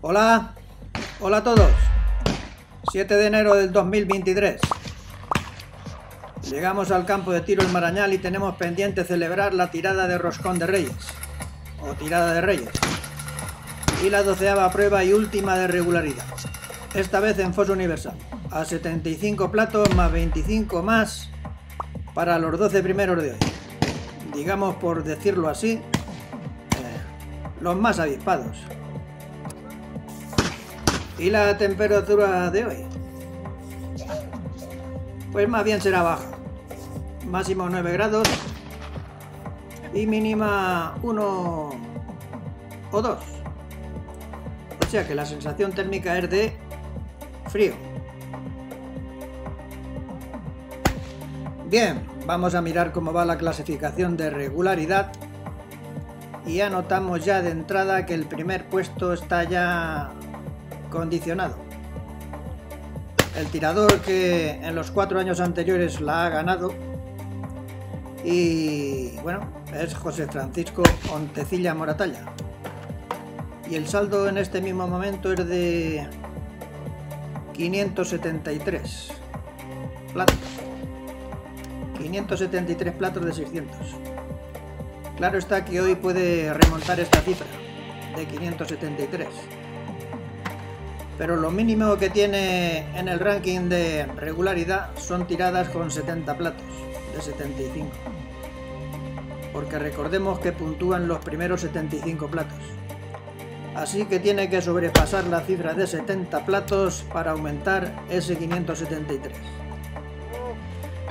Hola, hola a todos. 7 de enero del 2023. Llegamos al campo de tiro El Marañal y tenemos pendiente celebrar la tirada de Roscón de Reyes, o tirada de Reyes, y la 12ª prueba y última de regularidad, esta vez en foso universal, a 75 platos más 25 más para los 12 primeros de hoy. Digamos, por decirlo así, los más avispados. ¿Y la temperatura de hoy? Pues más bien será baja. Máximo 9 grados y mínima 1 o 2. O sea que la sensación térmica es de frío. Bien, vamos a mirar cómo va la clasificación de regularidad. Y anotamos ya de entrada que el primer puesto está ya condicionado. El tirador que en los 4 años anteriores la ha ganado, y bueno, es José Francisco Ontecilla Moratalla, y el saldo en este mismo momento es de 573 platos. 573 platos de 600. Claro está que hoy puede remontar esta cifra de 573. Pero lo mínimo que tiene en el ranking de regularidad son tiradas con 70 platos, de 75. Porque recordemos que puntúan los primeros 75 platos. Así que tiene que sobrepasar la cifra de 70 platos para aumentar ese 573.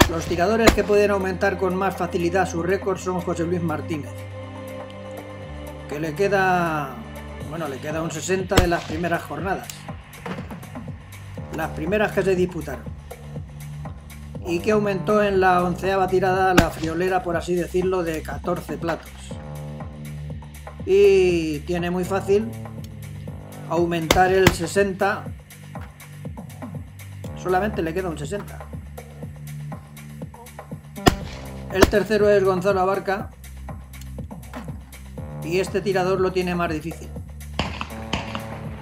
Los tiradores que pueden aumentar con más facilidad su récord son José Luis Martínez, que le queda un 60 de las primeras jornadas. Las primeras que se disputaron, y que aumentó en la 11ª tirada la friolera, por así decirlo, de 14 platos, y tiene muy fácil aumentar el 60. Solamente le queda un 60. El tercero es Gonzalo Abarca, y este tirador lo tiene más difícil,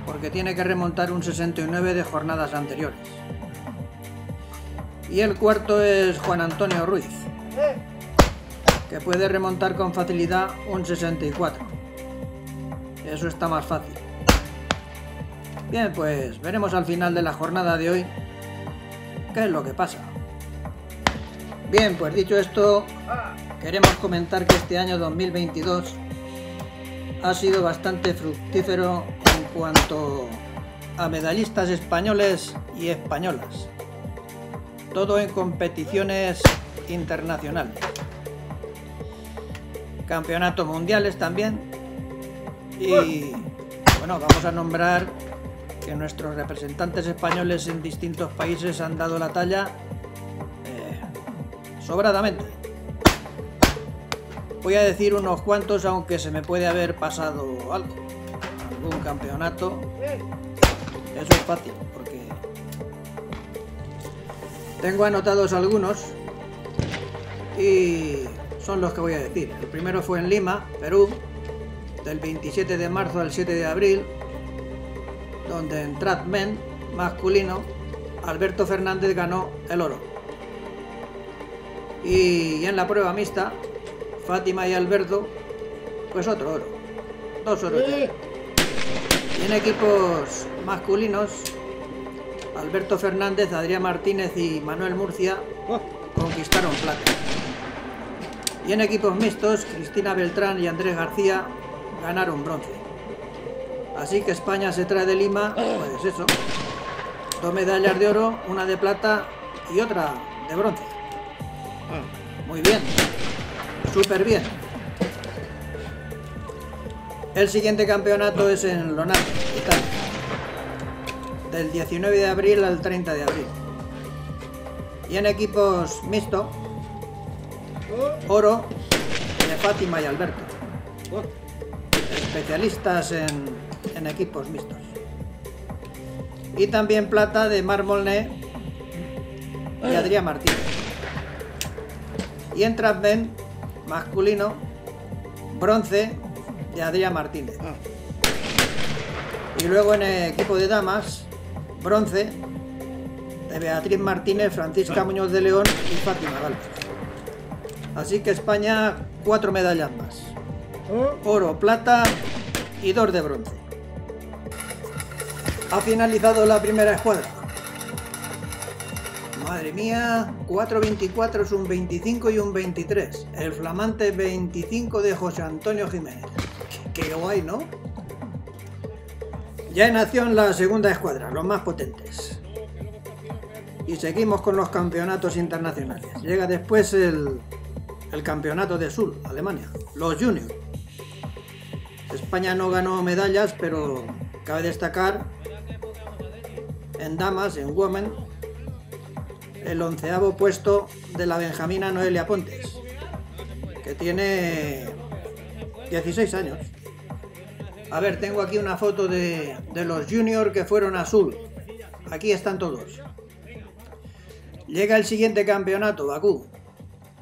porque tiene que remontar un 69 de jornadas anteriores. Y el cuarto es Juan Antonio Ruiz, que puede remontar con facilidad un 64. Eso está más fácil. Bien, pues veremos al final de la jornada de hoy qué es lo que pasa. Bien, pues dicho esto, queremos comentar que este año 2022 ha sido bastante fructífero en cuanto a medallistas españoles y españolas, todo en competiciones internacionales, campeonatos mundiales también. Y bueno, vamos a nombrar que nuestros representantes españoles en distintos países han dado la talla sobradamente. Voy a decir unos cuantos, aunque se me puede haber pasado algún campeonato. Eso es fácil, porque tengo anotados algunos y son los que voy a decir. El primero fue en Lima, Perú, del 27 de marzo al 7 de abril, donde en Trapmen masculino Alberto Fernández ganó el oro. Y en la prueba mixta, Fátima y Alberto, pues otro oro. 2 oros. Y en equipos masculinos, Alberto Fernández, Adrián Martínez y Manuel Murcia conquistaron plata. Y en equipos mixtos, Cristina Beltrán y Andrés García ganaron bronce. Así que España se trae de Lima, pues eso, 2 medallas de oro, una de plata y otra de bronce. Muy bien, súper bien. El siguiente campeonato es en Lonato, Italia, del 19 de abril al 30 de abril. Y en equipos mixtos, oro de Fátima y Alberto, especialistas en equipos mixtos. Y también plata de Marc Molné y Adrián Martínez. Y en Trapmen masculino, bronce de Adrián Martínez. Y luego en el equipo de damas, bronce de Beatriz Martínez, Francisca Muñoz de León y Fátima Gálvez. Así que España 4 medallas más: oro, plata y 2 de bronce. Ha finalizado la primera escuadra. Madre mía, 4-24 es un 25 y un 23. El flamante 25 de José Antonio Jiménez. Qué guay, ¿no? Ya en acción la segunda escuadra, los más potentes. Y seguimos con los campeonatos internacionales. Llega después el campeonato de Sul, Alemania, los Juniors. España no ganó medallas, pero cabe destacar en damas, en women, el 11º puesto de la benjamina Noelia Pontes, que tiene 16 años. A ver, tengo aquí una foto de los juniors que fueron a Sul. Aquí están todos. Llega el siguiente campeonato, Bakú,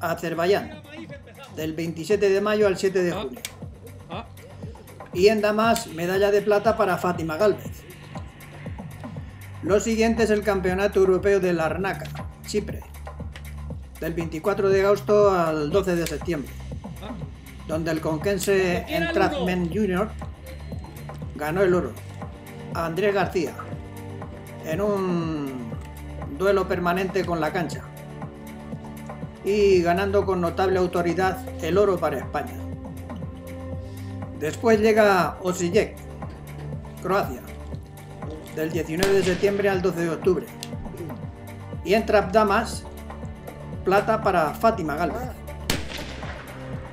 Azerbaiyán, del 27 de mayo al 7 de junio. Y en damas, medalla de plata para Fátima Gálvez. Lo siguiente es el Campeonato Europeo de Larnaca, Chipre, del 24 de agosto al 12 de septiembre, donde el conquense Entrapment Junior ganó el oro a Andrés García en un duelo permanente con la cancha y ganando con notable autoridad el oro para España. Después llega Osijek, Croacia, del 19 de septiembre al 12 de octubre. Y en trap damas, plata para Fátima Gálvez.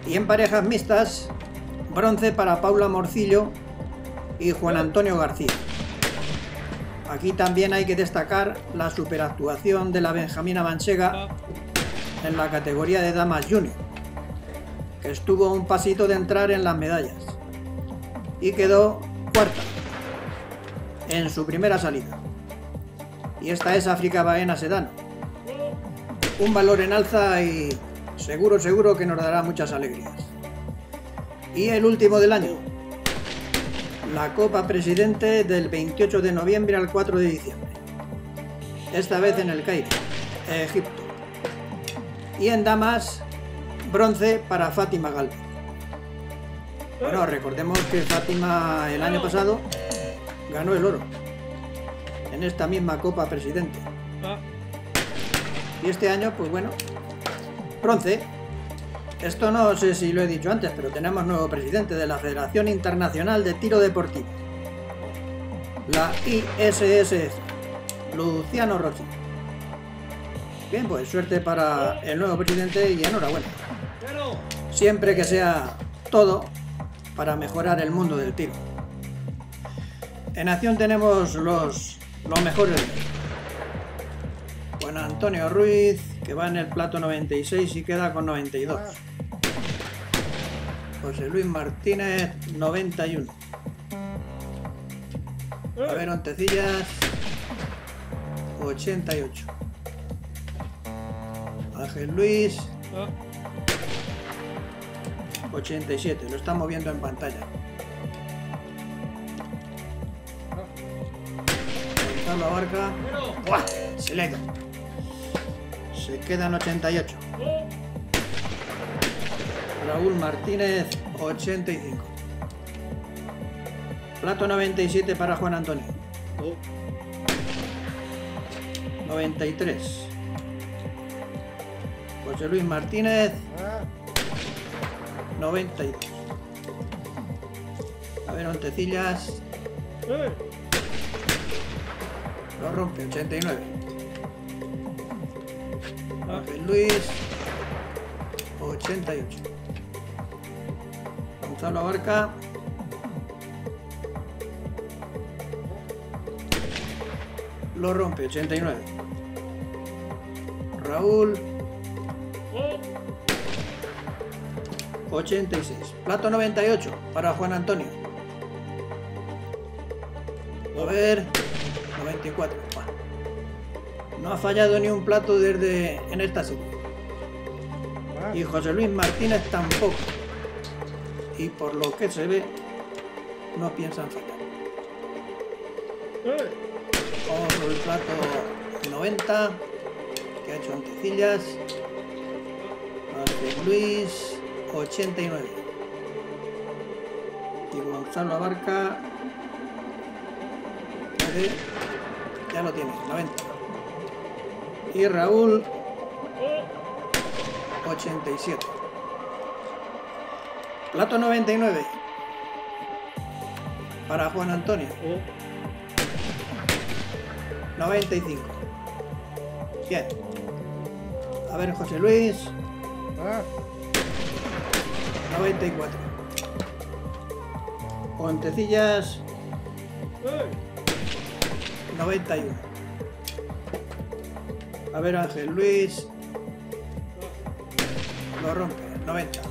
Y en parejas mixtas, bronce para Paula Morcillo y Juan Antonio García. Aquí también hay que destacar la superactuación de la benjamina manchega en la categoría de damas junior, que estuvo a un pasito de entrar en las medallas y quedó cuarta en su primera salida. Y esta es África Baena Sedano. Un valor en alza y seguro que nos dará muchas alegrías. Y el último del año, la Copa Presidente, del 28 de noviembre al 4 de diciembre. Esta vez en el Cairo, Egipto. Y en damas, bronce para Fátima Gálvez. Bueno, recordemos que Fátima el año pasado ganó el oro en esta misma Copa Presidente. Y este año, pues bueno, bronce. Esto no sé si lo he dicho antes, pero tenemos nuevo presidente de la Federación Internacional de Tiro Deportivo, la ISSF, Luciano Rossi. Bien, pues suerte para el nuevo presidente y enhorabuena. Siempre que sea todo para mejorar el mundo del tiro. En acción tenemos los mejores. Juan Antonio Ruiz, que va en el plato 96 y queda con 92. José Luis Martínez, 91. A ver, Ontecillas, 88. Ángel Luis, 87. Lo estamos viendo en pantalla. Gonzalo Abarca, ¡buah! Se le ha ido. Se quedan 88. Raúl Martínez, 85. Plato 97 para Juan Antonio. 93. José Luis Martínez, 92. A ver, Ontecillas. Lo rompe, 89. Ángel Luis, 88. Gonzalo Abarca, 89. Raúl, 86. Plato 98 para Juan Antonio. A ver, 94. No ha fallado ni un plato desde en esta serie. Y José Luis Martínez tampoco. Y por lo que se ve, no piensan fallar. Vamos por el plato 90, que ha hecho Antecillas. Ángel Luis, 89. Y Gonzalo Abarca, ya lo tiene, 90. Y Raúl, 87. Plato 99 para Juan Antonio. 95. Bien. A ver, José Luis. 94. Pontecillas. 91. A ver, Ángel Luis. Lo rompe. 90.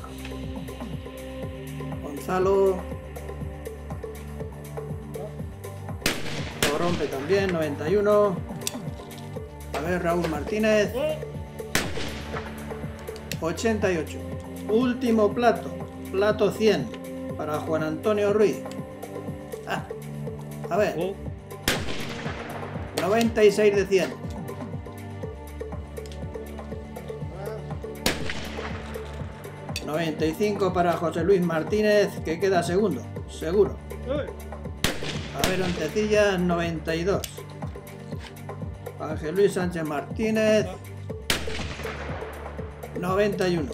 Gonzalo. Lo rompe también. 91. A ver, Raúl Martínez. 88. Último plato. Plato 100 para Juan Antonio Ruiz. A ver. 96 de 100. 95 para José Luis Martínez, que queda segundo, seguro. A ver, Antecillas, 92. Ángel Luis Sánchez Martínez, 91.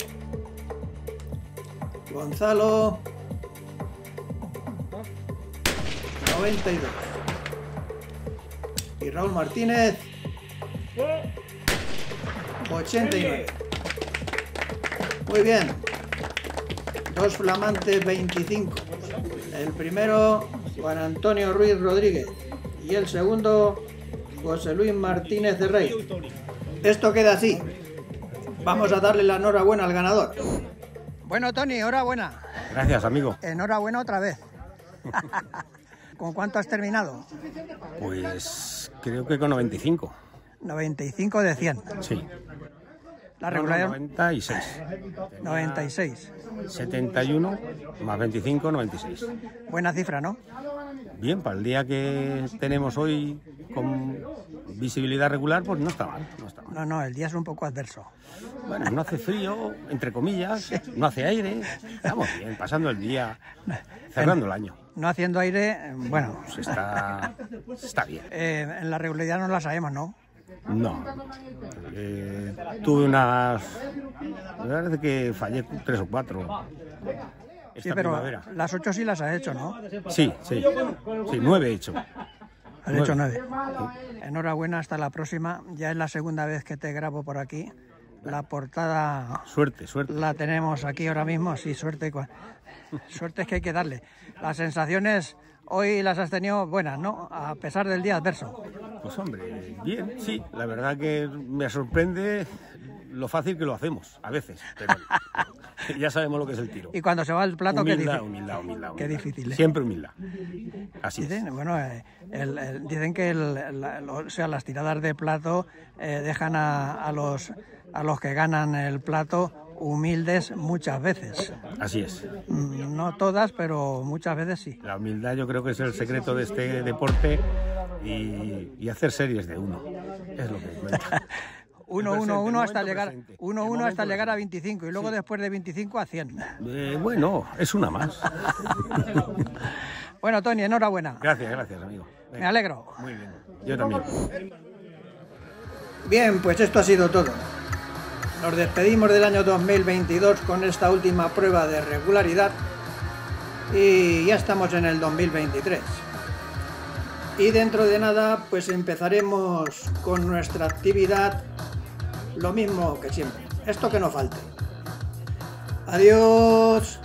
Gonzalo, 92. Y Raúl Martínez, 89. Muy bien. Dos flamantes 25. El primero, Juan Antonio Ruiz Rodríguez. Y el segundo, José Luis Martínez de Rey. Esto queda así. Vamos a darle la enhorabuena al ganador. Bueno, Tony, enhorabuena. Gracias, amigo. Enhorabuena otra vez. ¿Con cuánto has terminado? Pues creo que con 95. 95 de 100. Sí. La regularidad. 96. 96. 71 más 25, 96. Buena cifra, ¿no? Bien, para el día que tenemos hoy con visibilidad regular, pues no está mal. No está mal. No, el día es un poco adverso. Bueno, no hace frío, entre comillas, no hace aire. Estamos bien, pasando el día, cerrando el año. No haciendo aire, bueno. Pues está bien. En la regularidad no la sabemos, ¿no? No. Tuve unas... Me parece que fallé 3 o 4. Sí, pero primavera. Las 8 sí las has hecho, ¿no? Sí. Sí, 9 he hecho. Has hecho 9. Sí. Enhorabuena, hasta la próxima. Ya es la segunda vez que te grabo por aquí. La portada... Suerte. La tenemos aquí ahora mismo. Sí, suerte. Suerte es que hay que darle. Las sensaciones hoy las has tenido buenas, ¿no? A pesar del día adverso. Pues hombre, bien, sí. La verdad que me sorprende lo fácil que lo hacemos, a veces. Pero ya sabemos lo que es el tiro. Y cuando se va el plato, humildad, qué difícil. Humildad. Qué difícil. Siempre humildad. Así dicen, es. Bueno, dicen que las tiradas de plato dejan a los que ganan el plato humildes muchas veces. Así es. No todas, pero muchas veces sí. La humildad yo creo que es el secreto de este deporte y hacer series de uno. Es lo que cuenta. 1 hasta llegar a 25 y luego después de 25 a 100. Bueno, es una más. Bueno, Tony, enhorabuena. Gracias, amigo. Venga. Me alegro. Muy bien. Yo también. Bien, pues esto ha sido todo. Nos despedimos del año 2022 con esta última prueba de regularidad y ya estamos en el 2023. Y dentro de nada, pues empezaremos con nuestra actividad, lo mismo que siempre. Esto que no falte. Adiós.